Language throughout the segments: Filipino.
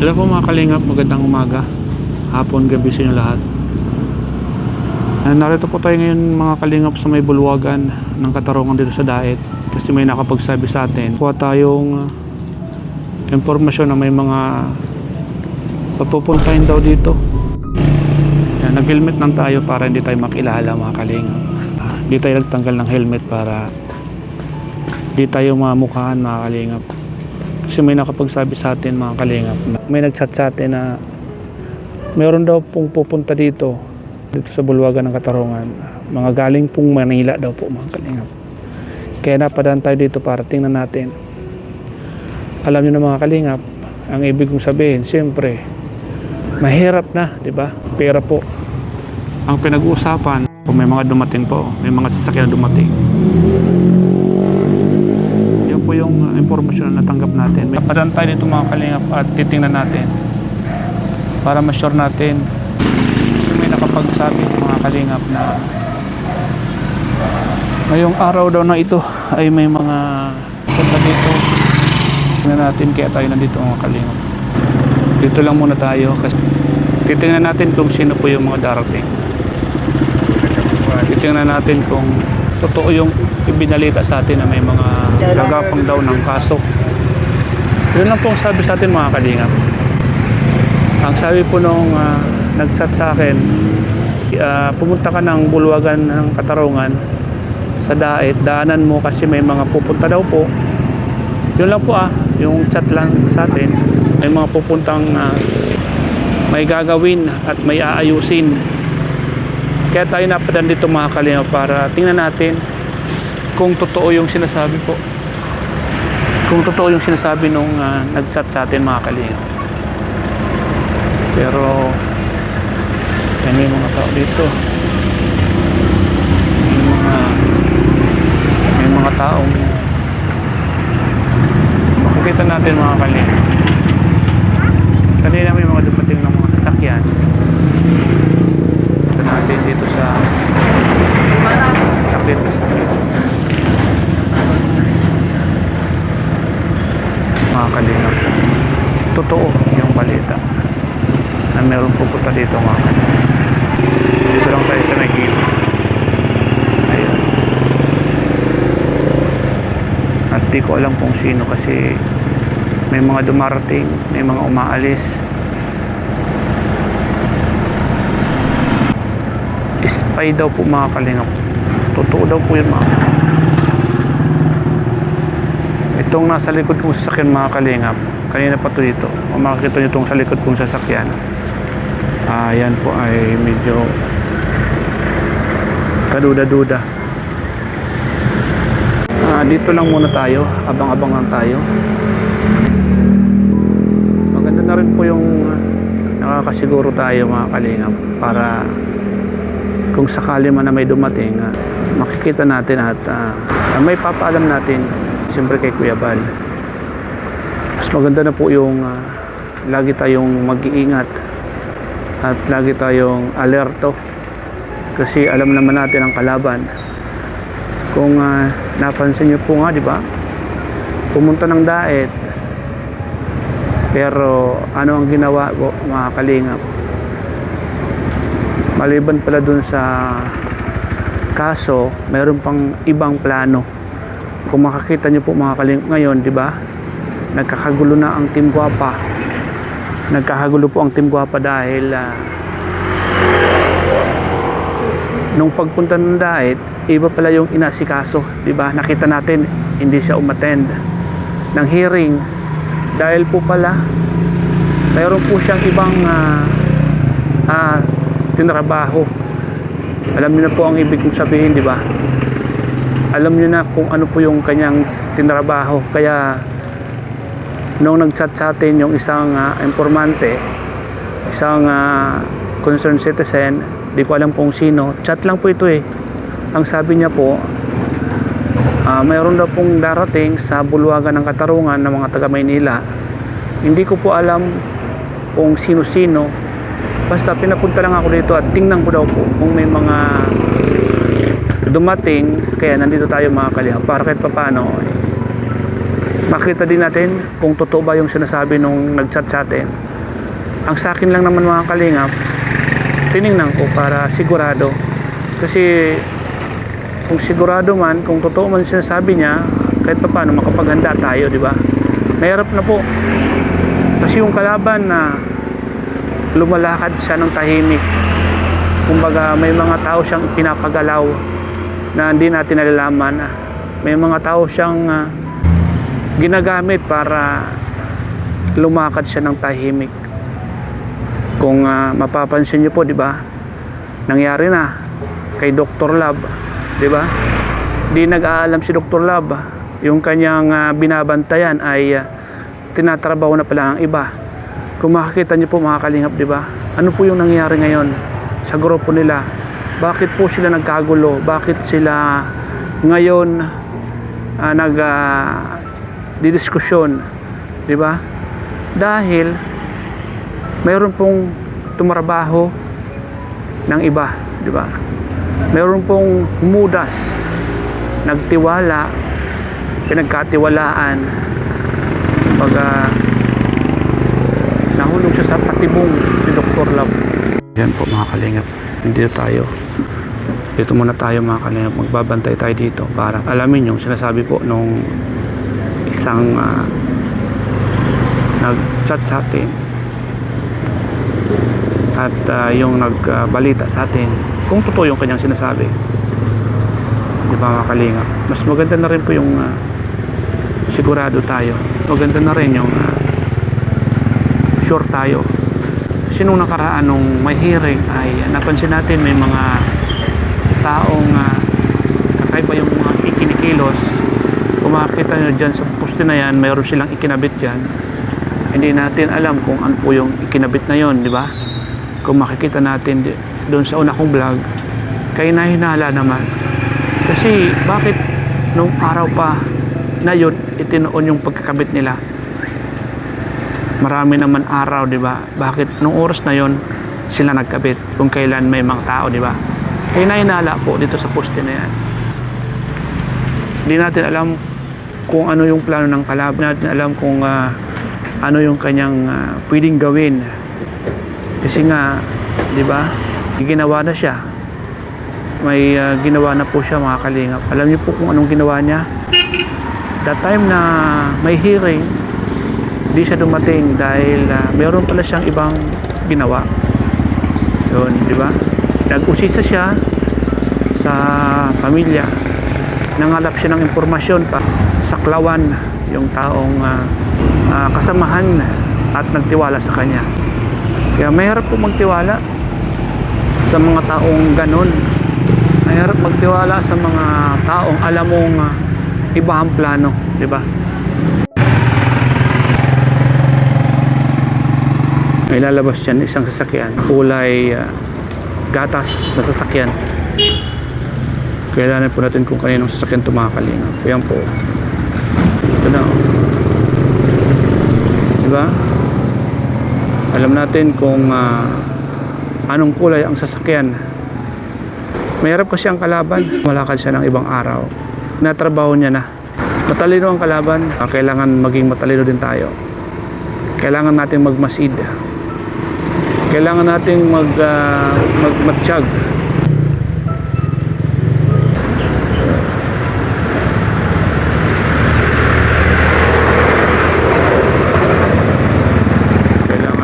Hello po mga kalingap, magandang umaga, hapon, gabi sa inyo lahat. Narito po tayo ngayon mga kalingap sa may bulwagan ng Katarungan dito sa Daet. Kasi may nakapagsabi sa atin, kuha tayong impormasyon na may mga papupuntahin daw dito. Nag-helmet lang tayo para hindi tayo makilala mga kalingap. Hindi tayo nagtanggal ng helmet para hindi tayo mamukhaan mga kalingap. Kasi may nakapagsabi sa atin mga kalingap, may nagchat sa atin na mayroon daw pong pupunta dito sa bulwagan ng Katarungan, mga galing pong Manila daw po mga kalingap. Kaya napadaan tayo dito para tingnan natin. Alam niyo na mga kalingap, ang ibig kong sabihin, siyempre mahirap na, di ba? Pera po ang pinag-uusapan. Kung may mga dumating po, may mga sasakyan na dumating, po yung impormasyon na natanggap natin. May padaan tayo dito mga kalingap at titingnan natin para ma-sure natin. May nakapagsabi mga kalingap na ngayong araw daw na ito ay may mga punta dito. Tingnan natin, kaya tayo nandito mga kalingap. Dito lang muna tayo kasi titingnan natin kung sino po yung mga darating. Titingnan natin kung totoo yung ibinalita sa atin na may mga nagapang daw ng kaso. Yun lang po ang sabi sa atin mga kalingap. Ang sabi po nung nagchat sa akin, pumunta ka ng bulwagan ng Katarungan sa Daet, daanan mo kasi may mga pupunta daw po. Yun lang po yung chat lang sa atin. May mga pupuntang may gagawin at may aayusin. Kaya tayo napadaan dito mga kalingap para tingnan natin kung totoo yung sinasabi po. Kung totoo yung sinasabi nung nag-chat sa atin mga kalingap. Pero may mga tao dito. May mga taong makikita natin mga kalingap. Kanina may mga dumating ng mga sasakyan. Ito natin dito sa sakit. Mga kalingap, totoo yung balita na meron pupunta dito mga kalingap. Dito lang tayo sa nagiging ayun, at di ko alam kung sino kasi may mga dumarating, may mga umaalis. Spy daw po mga kalingap. Totoo daw po yun mga kalingap. Itong nasa likod kong sasakyan mga kalingap, kanina pa to dito, kung makikita nyo itong sa likod kong sasakyan, yan po ay medyo kaduda-duda. Dito lang muna tayo, abang-abang lang tayo. Maganda na rin po yung nakakasiguro tayo mga kalingap para kung sakali man na may dumating, makikita natin at may papaalam natin siyempre kay Kuya Bal. Mas maganda na po yung lagi tayong mag-iingat at lagi tayong alerto kasi alam naman natin ang kalaban. Kung napansin nyo po nga, di ba, pumunta ng Daet, pero ano ang ginawa po mga kalingap? Maliban pala dun sa kaso, mayroon pang ibang plano. Kung makakita nyo po mga kalingap ngayon, di ba, nagkakagulo na ang Team Guapa. Nagkakagulo po ang Team Guapa dahil nung pagpunta ng Daet, iba pala yung inasikaso, di ba? Nakita natin hindi siya umattend ng hearing dahil po pala mayroon po siyang ibang tinrabaho. Alam niyo na po ang ibig kong sabihin, di ba? Alam niyo na kung ano po yung kanyang tinrabaho. Kaya nung nag-chat sa atin yung isang informante, isang concerned citizen, di ko alam kung sino, chat lang po ito ang sabi niya po, mayroon daw pong darating sa bulwagan ng Katarungan ng mga taga Maynila. Hindi ko po alam kung sino-sino, basta pinapunta lang ako dito at tingnan ko daw po kung may mga dumating. Kaya nandito tayo mga kalingap para kahit paano makita din natin kung totoo ba yung sinasabi nung nag-chat sa atin. Ang sa akin lang naman mga kalingap, tiningnan ko para sigurado. Kasi kung sigurado man, kung totoo man sinasabi niya, kahit pa paano makapaghanda tayo, di ba? Mahirap na po. Kasi yung kalaban na lumalakad siya ng tahimik, kumbaga may mga tao siyang pinapagalaw na hindi natin nalalaman. May mga tao siyang ginagamit para lumakad siya ng tahimik. Kung mapapansin niyo po, di ba? Nangyari na kay Dr. Love, di ba? Di nag-aalam si Dr. Love, yung kanyang binabantayan ay tinatrabaho na pala ng iba. Kung makikita niyo po mga kalingap, di ba? Ano po yung nangyari ngayon sa grupo nila? Bakit po sila nagkagulo? Bakit sila ngayon didiskusyon, di ba? Dahil mayroon pong tumarabaho ng iba, di ba? Mayroon pong humudas, nagtiwala, pinagkatiwalaan, pag nahulog siya sa patibong si Dr. Love. Yan po mga kalingap, dito tayo. Dito muna tayo mga kalingap, magbabantay tayo dito para alamin yung sinasabi po nung isang nag-chat sa atin at yung nagbalita sa atin kung totoo yung kanyang sinasabi, di ba mga kalingap? Mas maganda na rin po yung sigurado tayo, maganda na rin yung sure tayo. Kasi nung nakaraan nung may hearing ay napansin natin may mga taong kakaiba yung mga ikinikilos. Kung makikita nyo dyan sa poste na yan, mayroon silang ikinabit dyan. Hindi natin alam kung ano po yung ikinabit na yon, di ba? Kung makikita natin doon sa una kong vlog, kaya nahinala naman. Kasi bakit nung araw pa na yun itinoon yung pagkakabit nila? Marami naman araw, di ba? Bakit nung oras na yon sila nagkabit kung kailan may mga tao, di ba? Kaya nahinala po dito sa poste na yan. Hindi natin alam kung ano yung plano ng kalaban. Hindi natin alam kung ano yung kanyang pwedeng gawin. Kasi nga, di ba, ginawa na siya. May ginawa na po siya mga kalingap. Alam niyo po kung anong ginawa niya? That time na may hearing, di siya dumating dahil mayroon pala siyang ibang ginawa. Yun, di ba? Nag-usisa siya sa pamilya. Nangalap siya ng impormasyon pa. Saklawan yung taong kasamahan at nagtiwala sa kanya. Kaya mahirap po magtiwala sa mga taong ganon. Mahirap magtiwala sa mga taong alam mong iba ang plano, di ba? May lalabas dyan isang sasakyan, kulay gatas na sasakyan. Kailangan po natin kung kaninong sasakyan ito mga kalingap. Ayan po, ito na, di ba? Alam natin kung anong kulay ang sasakyan. Mahirap kasi ang kalaban. Malakad siya ng ibang araw. Natrabaho niya na. Matalino ang kalaban. Kailangan maging matalino din tayo. Kailangan natin magmasid. Kailangan natin magmatsyag.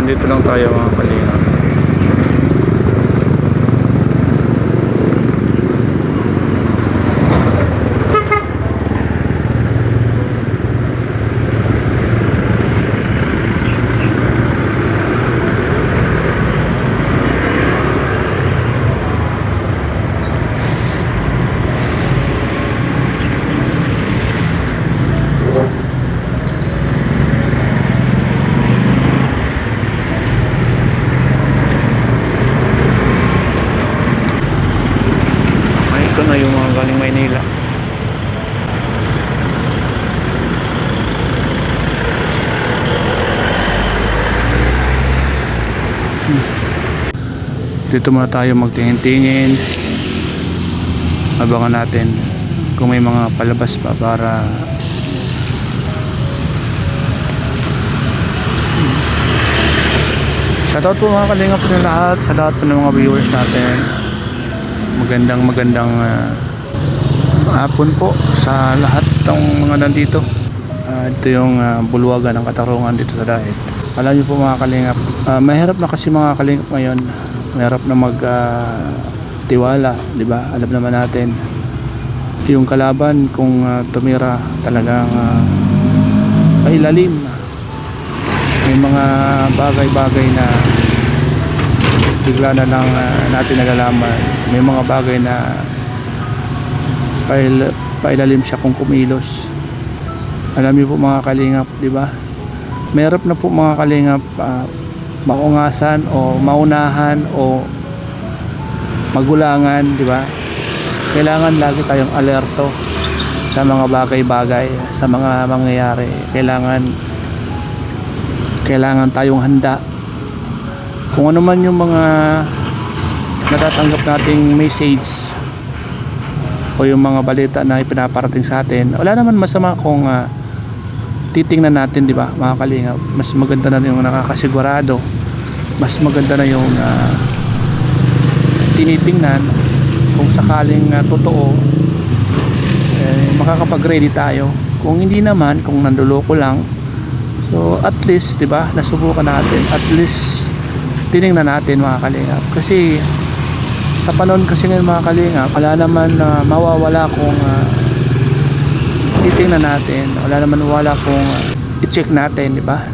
Dito lang tayo mga kalingap. Na yung mga galing Maynila. Dito muna tayo magtingin-tingin. Abangan natin kung may mga palabas pa para Shoutout po mga kalingap na lahat, sa lahat po ng mga viewers natin. Magandang hapon po sa lahat ng mga nandito. Ito yung bulwagan ng Katarungan dito sa Dait. Alam niyo po mga kalingap, mahirap na kasi mga kalingap ngayon. Mahirap na tiwala, di ba? Alam naman natin yung kalaban kung tumira talagang mailalim. May mga bagay-bagay na bigla na lang natin nalalaman. May mga bagay na pailalim siya kung kumilos. Alam niyo po mga kalingap, di ba? Mayroon na po mga kalingap maungasan o maunahan o magulangan, di ba? Kailangan lagi tayong alerto sa mga bagay-bagay, sa mga mangyayari. Kailangan tayong handa. Kung ano man yung mga natatanggap nating message o yung mga balita na ipinaparating sa atin, wala naman masama kung titingnan natin, di ba mga kalingap? Mas maganda na yung nakakasigurado, mas maganda na yung tinitingnan kung sakaling totoo, makakapag-ready tayo. Kung hindi naman, kung nanduloko lang, so at least, di ba, nasubukan natin, at least tiningnan natin mga kalingap. Kasi sa panahon kasi ngayon mga kalingap, wala naman mawawala kung titingnan natin, wala naman wala kung i-check natin, di ba?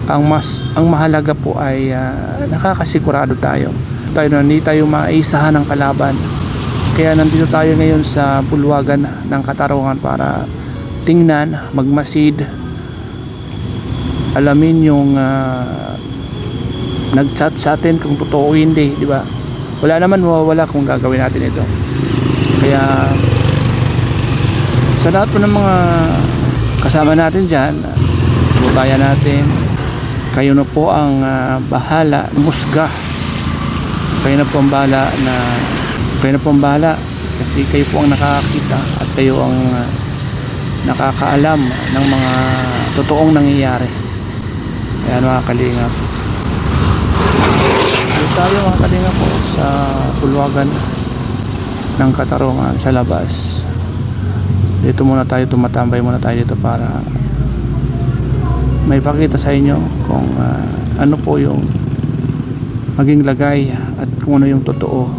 Ang mahalaga po ay nakakasigurado tayo na hindi tayo maisahan ng kalaban. Kaya nandito tayo ngayon sa bulwagan ng Katarungan para tingnan, magmasid, alamin yung nag-chat sa atin kung totoo o hindi, di ba? Wala naman mawawala kung gagawin natin ito. Kaya sa lahat po ng mga kasama natin dyan, kababayan natin, kayo na po ang bahala, musga. Kayo na po ang bahala kasi kayo po ang nakakakita at kayo ang nakakaalam ng mga totoong nangyayari. Ayan mga kalingap, dito tayo mga kalingap po sa bulwagan ng Katarungan sa labas. Dito muna tayo, tumatambay muna tayo dito para may pakita sa inyo kung ano po yung maging lagay at kung ano yung totoo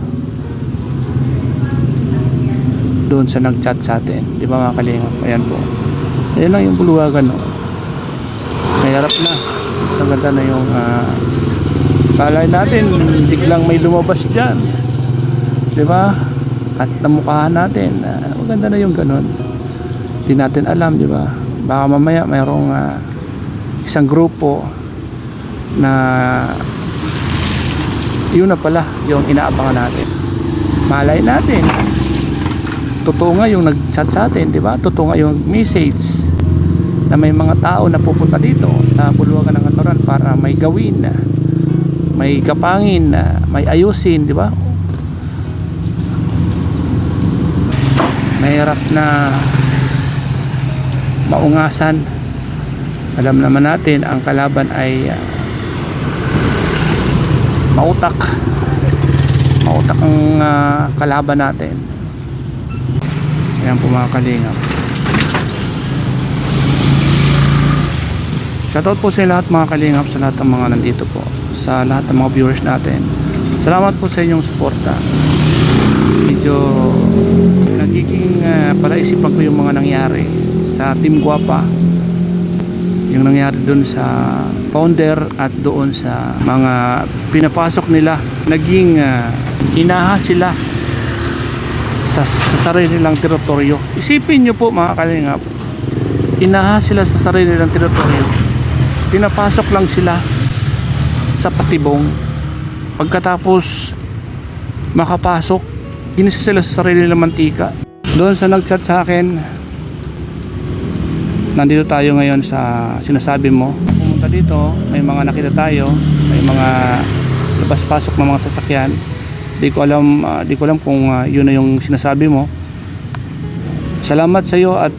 doon sa nag-chat sa atin, di ba mga kalingap? Ayan po, ayan lang yung bulwagan, no? Mayarap na, sa ganda na yung balay natin, biglang may lumabas dyan, di ba? At namukhaan natin, maganda na yung ganon. Di natin alam, di ba? Baka mamaya mayroong isang grupo na yun na pala yung inaabangan natin. Malay natin totoo nga yung nag-chat sa atin, di ba? Totoo nga yung message na may mga tao na pupunta dito sa bulwagan ng Katarungan para may gawin, may kapangin, may ayusin, di ba? Mahirap na maungasan. Alam naman natin ang kalaban ay mautak ang kalaban natin. Ayan po mga kalingap, shoutout po sa lahat mga kalingap, sa lahat ng mga nandito po, sa lahat ng mga viewers natin. Salamat po sa inyong suporta. Medyo nagiging palaisipan ko yung mga nangyari sa Team Guapa, yung nangyari doon sa founder at doon sa mga pinapasok nila. Naging inaha sila sa sarili nilang teritoryo. Isipin nyo po mga kalingap, inaha sila sa sarili nilang teritoryo, pinapasok lang sila sa patibong. Pagkatapos makapasok, ginisa sila sa sarili nilang mantika. Doon sa nag-chat sa akin, nandito tayo ngayon sa sinasabi mo, pumunta dito, may mga nakita tayo, may mga labas-pasok ng mga sasakyan. Di ko alam kung yun na yung sinasabi mo. Salamat sa iyo at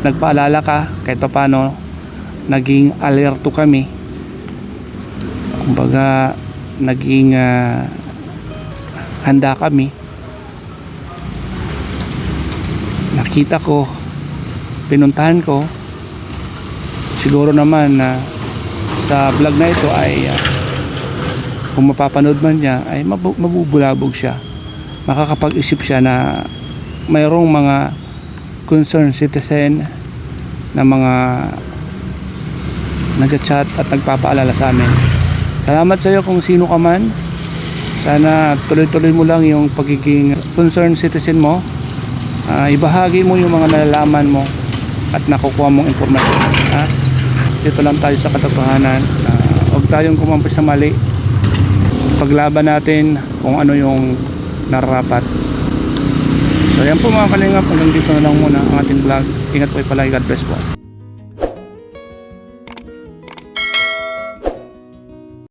nagpaalala ka kahit paano, naging alerto kami Kumbaga naging handa kami. Nakita ko, pinuntahan ko, siguro naman na sa vlog na ito ay kung mapapanood man niya ay mabubulabog siya, makakapag-isip siya na mayroong mga concerned citizen na mga nag-chat at nagpapaalala sa amin. Salamat sa iyo kung sino ka man. Sana tuloy-tuloy mo lang yung pagiging concerned citizen mo. Ibahagi mo yung mga nalalaman mo at nakukuha mong impormasyon. Dito lang tayo sa katotohanan. Huwag tayong kumampi sa mali. Paglaban natin kung ano yung nararapat. So yan po mga kalingap, hanggang dito na lang muna ang ating vlog. Ingat po palagi. God bless po.